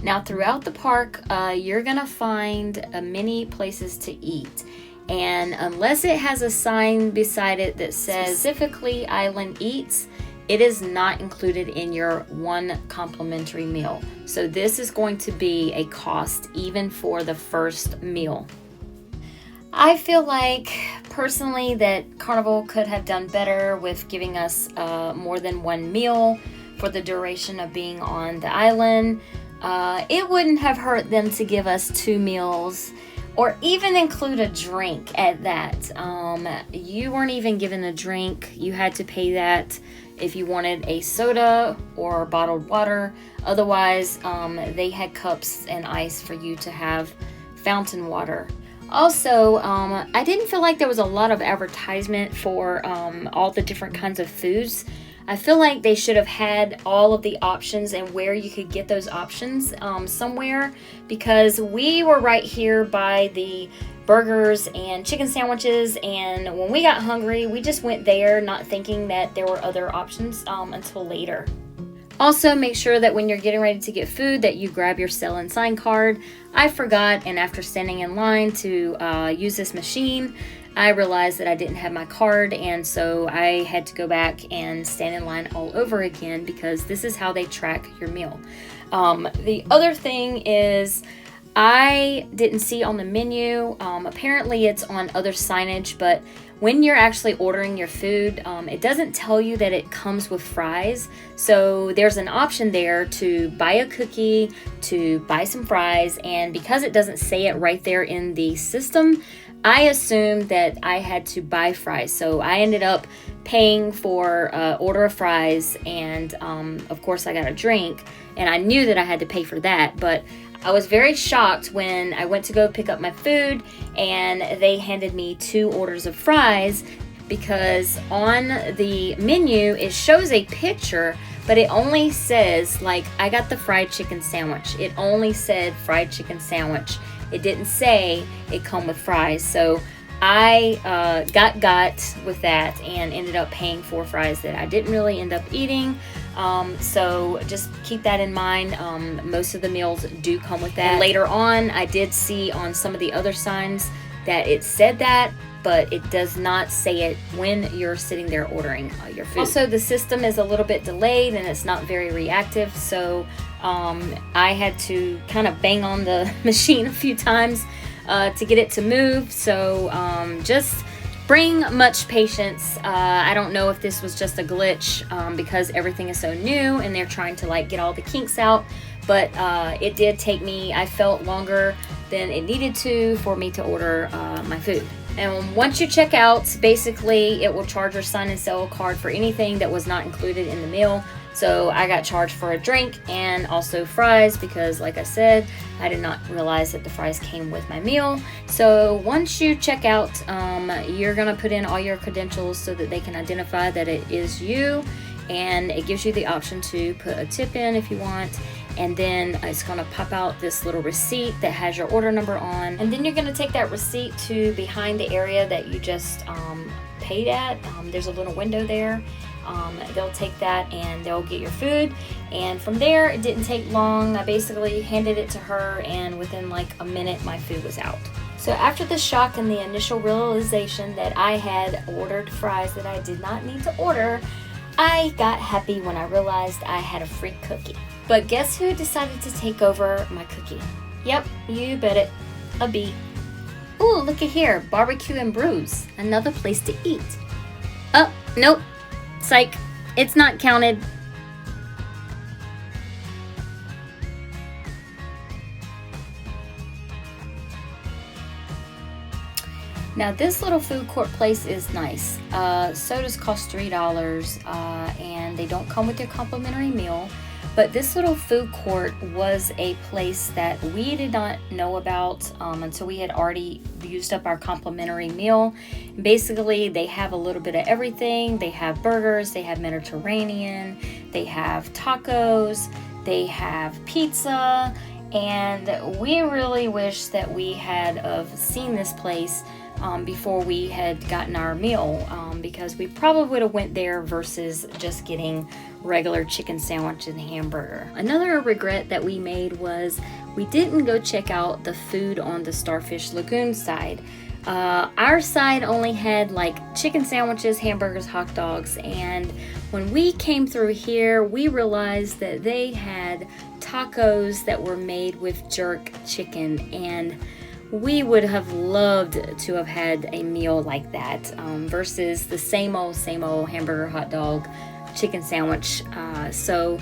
Now throughout the park, you're gonna find many places to eat. And unless it has a sign beside it that says specifically Island Eats, it is not included in your one complimentary meal. So this is going to be a cost even for the first meal. I feel like personally that Carnival could have done better with giving us more than one meal for the duration of being on the island. It wouldn't have hurt them to give us 2 meals or even include a drink at that. You weren't even given a drink. You had to pay that if you wanted a soda or bottled water. Otherwise, they had cups and ice for you to have fountain water. Also, I didn't feel like there was a lot of advertisement for all the different kinds of foods. I feel like they should have had all of the options and where you could get those options somewhere, because we were right here by the burgers and chicken sandwiches, and when we got hungry, we just went there not thinking that there were other options until later. Also, make sure that when you're getting ready to get food that you grab your sell and sign card. I forgot, and after standing in line to use this machine, I realized that I didn't have my card, and so I had to go back and stand in line all over again, because this is how they track your meal. The other thing is, I didn't see on the menu, apparently it's on other signage, but when you're actually ordering your food, it doesn't tell you that it comes with fries. So there's an option there to buy a cookie, to buy some fries, and because it doesn't say it right there in the system, I assumed that I had to buy fries. So I ended up paying for an order of fries, and of course I got a drink, and I knew that I had to pay for that, but I was very shocked when I went to go pick up my food and they handed me 2 orders of fries, because on the menu it shows a picture, but it only says, like, I got the fried chicken sandwich. It only said fried chicken sandwich. It didn't say it come with fries. So I got with that and ended up paying for fries that I didn't really end up eating. So just keep that in mind. Most of the meals do come with that. And later on, I did see on some of the other signs that it said that, but it does not say it when you're sitting there ordering your food. Also, the system is a little bit delayed and it's not very reactive, so I had to kind of bang on the machine a few times to get it to move. So just bring much patience. I don't know if this was just a glitch because everything is so new and they're trying to like get all the kinks out, but it did take me, I felt, longer than it needed to for me to order my food. And once you check out, basically it will charge your sign and sell card for anything that was not included in the meal. So I got charged for a drink and also fries because, like I said, I did not realize that the fries came with my meal. So once you check out, you're gonna put in all your credentials so that they can identify that it is you, and it gives you the option to put a tip in if you want. And then it's gonna pop out this little receipt that has your order number on, and then you're gonna take that receipt to behind the area that you just paid at. There's a little window there. They'll take that and they'll get your food, and from there it didn't take long. I basically handed it to her, and within like a minute my food was out. So after the shock and the initial realization that I had ordered fries that I did not need to order, I got happy when I realized I had a free cookie. But guess who decided to take over my cookie? Yep, you bet it, a bee. Ooh, look at here, Barbecue and Brews, another place to eat. Oh, nope, psych, it's not counted. Now this little food court place is nice. Sodas cost $3 and they don't come with your complimentary meal. But this little food court was a place that we did not know about until we had already used up our complimentary meal. Basically, they have a little bit of everything. They have burgers, they have Mediterranean, they have tacos, they have pizza, and we really wish that we had seen this place before we had gotten our meal, because we probably would have went there versus just getting regular chicken sandwich and hamburger. Another regret that we made was we didn't go check out the food on the Starfish Lagoon side. Our side only had like chicken sandwiches, hamburgers, hot dogs, and when we came through here, we realized that they had tacos that were made with jerk chicken, and we would have loved to have had a meal like that versus the same old hamburger, hot dog, chicken sandwich. So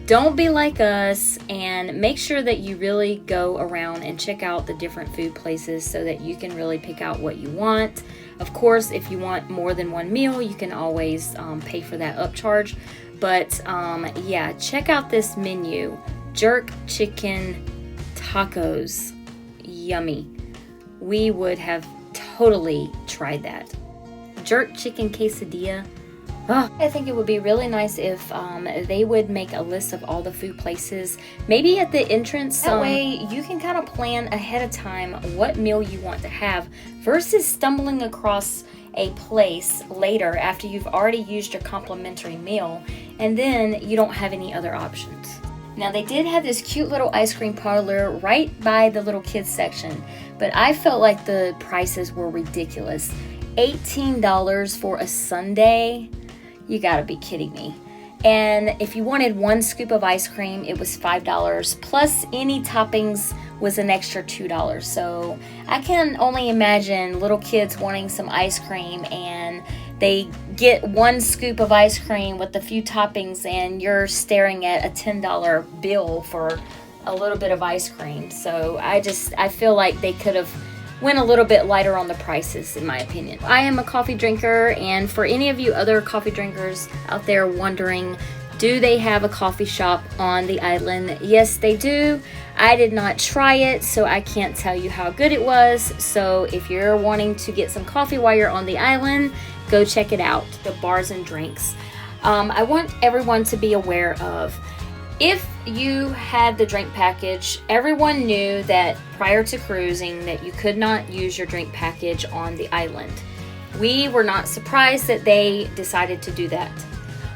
don't be like us, and make sure that you really go around and check out the different food places so that you can really pick out what you want. Of course, if you want more than one meal, you can always pay for that upcharge. But yeah, check out this menu. Jerk chicken tacos. Yummy. We would have totally tried that. Jerk chicken quesadilla. Oh, I think it would be really nice if they would make a list of all the food places, maybe at the entrance. That way you can kind of plan ahead of time what meal you want to have versus stumbling across a place later after you've already used your complimentary meal and then you don't have any other options. Now, they did have this cute little ice cream parlor right by the little kids section, but I felt like the prices were ridiculous. $18 for a sundae? You gotta be kidding me. And if you wanted one scoop of ice cream, it was $5, plus any toppings was an extra $2. So I can only imagine little kids wanting some ice cream and they get one scoop of ice cream with a few toppings and you're staring at a $10 bill for a little bit of ice cream. So I feel like they could have went a little bit lighter on the prices, in my opinion. I am a coffee drinker, and for any of you other coffee drinkers out there wondering, do they have a coffee shop on the island? Yes, they do. I did not try it, so I can't tell you how good it was. So if you're wanting to get some coffee while you're on the island, go check it out, the bars and drinks. I want everyone to be aware of, if you had the drink package, everyone knew that prior to cruising that you could not use your drink package on the island. We were not surprised that they decided to do that.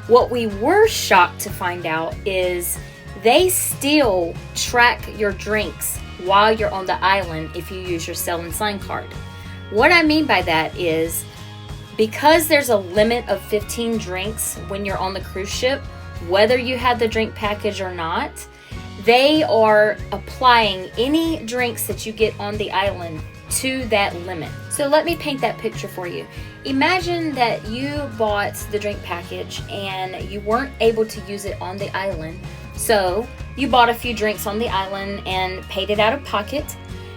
What we were shocked to find out is they still track your drinks while you're on the island if you use your sell and sign card. What I mean by that is, because there's a limit of 15 drinks when you're on the cruise ship, whether you had the drink package or not, they are applying any drinks that you get on the island to that limit. So let me paint that picture for you. Imagine that you bought the drink package and you weren't able to use it on the island. So you bought a few drinks on the island and paid it out of pocket.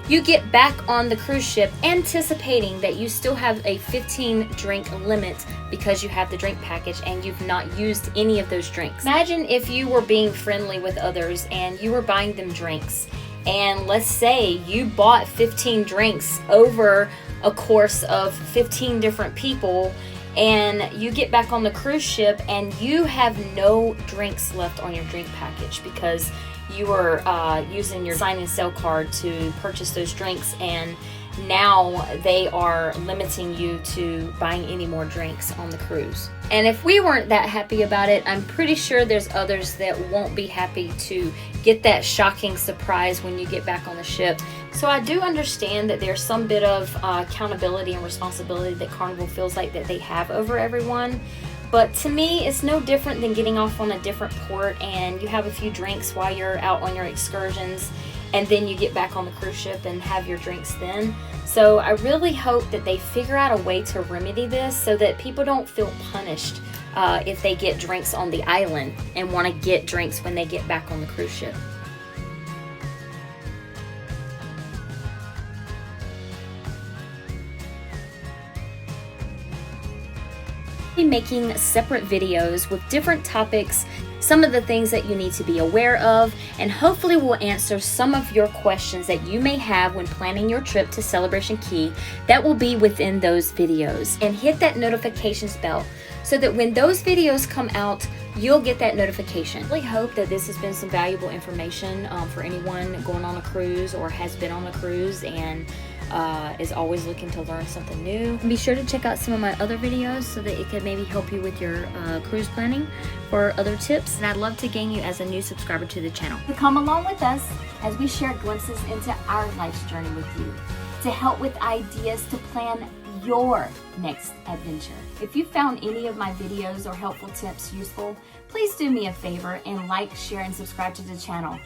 You get back on the cruise ship anticipating that you still have a 15 drink limit because you have the drink package and you've not used any of those drinks. Imagine if you were being friendly with others and you were buying them drinks, and let's say you bought 15 drinks over a course of 15 different people, and you get back on the cruise ship and you have no drinks left on your drink package because you were using your sign and sell card to purchase those drinks, and now they are limiting you to buying any more drinks on the cruise. And if we weren't that happy about it, I'm pretty sure there's others that won't be happy to get that shocking surprise when you get back on the ship. So I do understand that there's some bit of accountability and responsibility that Carnival feels like that they have over everyone. But to me, it's no different than getting off on a different port and you have a few drinks while you're out on your excursions, and then you get back on the cruise ship and have your drinks then. So I really hope that they figure out a way to remedy this so that people don't feel punished if they get drinks on the island and want to get drinks when they get back on the cruise ship. Making separate videos with different topics, some of the things that you need to be aware of, and hopefully we'll answer some of your questions that you may have when planning your trip to Celebration Key. That will be within those videos. And hit that notifications bell so that when those videos come out, you'll get that notification. I really hope that this has been some valuable information for anyone going on a cruise or has been on a cruise and is always looking to learn something new. And be sure to check out some of my other videos so that it could maybe help you with your cruise planning for other tips. And I'd love to gain you as a new subscriber to the channel. So come along with us as we share glimpses into our life's journey with you to help with ideas to plan your next adventure. If you found any of my videos or helpful tips useful, please do me a favor and like, share, and subscribe to the channel.